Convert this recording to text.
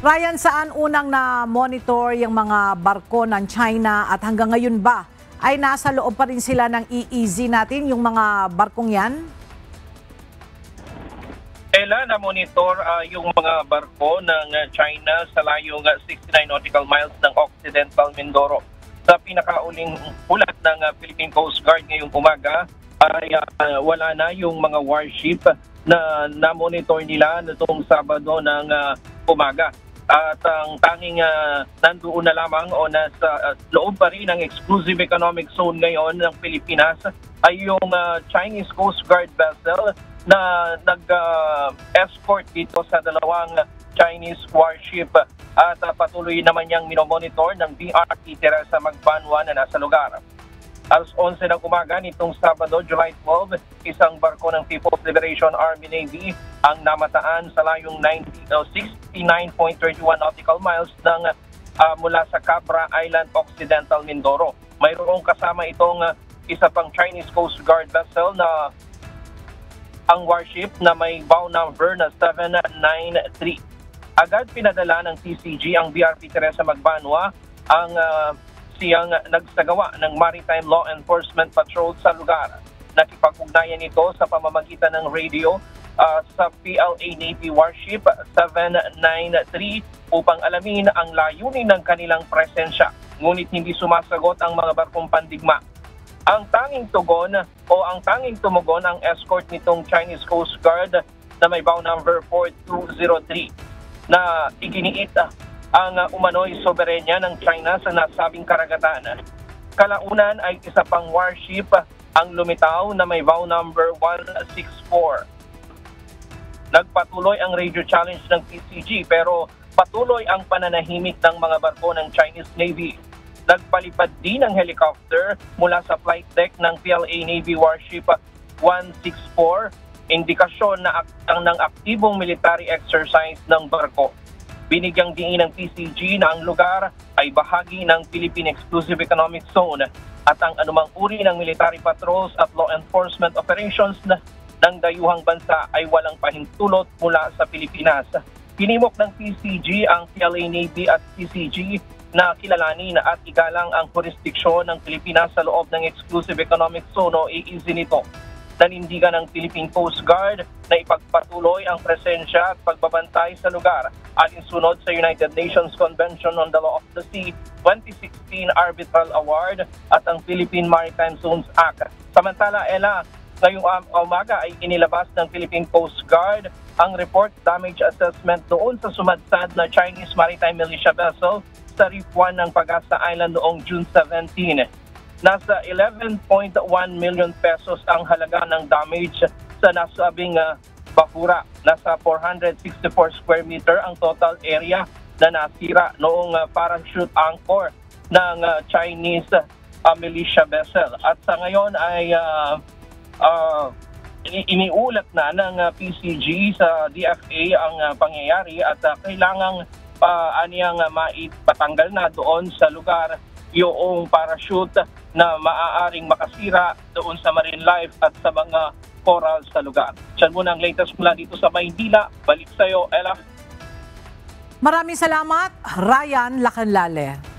Ryan, saan unang na-monitor yung mga barko ng China at hanggang ngayon ba ay nasa loob pa rin sila ng EEZ natin, yung mga barkong yan? Na-monitor yung mga barko ng China sa layong 69 nautical miles ng Occidental Mindoro. Sa pinakauling ulat ng Philippine Coast Guard ngayong umaga ay wala na yung mga warship na na-monitor nila noong Sabado ng umaga. At ang tanging nandoon na lamang o nasa loob pa rin ng exclusive economic zone ngayon ng Pilipinas ay yung Chinese Coast Guard vessel na nag-escort dito sa dalawang Chinese warship at patuloy naman niyang minomonitor ng BRP Teresa Magbanwa na nasa lugar. Alas 11 ng umaga nitong Sabado, July 12, isang barko ng People's Liberation Army Navy ang namataan sa layong 69.31 nautical miles mula sa Cabra Island, Occidental Mindoro. Mayroong kasama itong isa pang Chinese Coast Guard vessel na ang warship na may bow number na 793. Agad pinadala ng TCG ang BRP Teresa Magbanwa ang siyang nagsagawa ng Maritime Law Enforcement Patrol sa lugar. Nakipag-ugnayan ito sa pamamagitan ng radio sa PLA Navy Warship 793 upang alamin ang layunin ng kanilang presensya. Ngunit hindi sumasagot ang mga barkong pandigma. Ang tanging tumugon ang escort nitong Chinese Coast Guard na may bow number 4203 na iginiit ang umano'y soberenya ng China sa nasabing karagatan. Kalaunan ay isa pang warship ang lumitaw na may bow number 164. Nagpatuloy ang radio challenge ng PCG pero patuloy ang pananahimik ng mga barko ng Chinese Navy. Nagpalipad din ang helicopter mula sa flight deck ng PLA Navy Warship 164, indikasyon na ng aktibong military exercise ng barko. Binigyang diin ng PCG na ang lugar ay bahagi ng Philippine Exclusive Economic Zone at ang anumang uri ng military patrols at law enforcement operations ng dayuhang bansa ay walang pahintulot mula sa Pilipinas. Hinimok ng PCG ang PLA Navy at PCG na kilalanin at igalang ang jurisdiksyon ng Pilipinas sa loob ng Exclusive Economic Zone o EEZ nito. Nanindigan ng Philippine Coast Guard na ipagpatuloy ang presensya at pagbabantay sa lugar alinsunod sa United Nations Convention on the Law of the Sea 2016 Arbitral Award at ang Philippine Maritime Zones Act. Samantala, ngayong umaga ay inilabas ng Philippine Coast Guard ang report damage assessment doon sa sumadsad na Chinese Maritime Militia vessel sa Reef 1 ng Pag-asa Island noong June 17. Nasa 11.1 million pesos ang halaga ng damage sa nasabing bahura. Nasa 464 square meter ang total area na nasira noong parachute anchor ng Chinese militia vessel. At sa ngayon ay iniulat na ng PCG sa DFA ang pangyayari at kailangang aniyang maipatanggal na doon sa lugar yung parachute na maaaring makasira doon sa marine life at sa mga coral sa lugar. Diyan muna ang latest mula dito sa Maynila. Balik sa'yo, Ella. Maraming salamat, Ryan Lacanlale.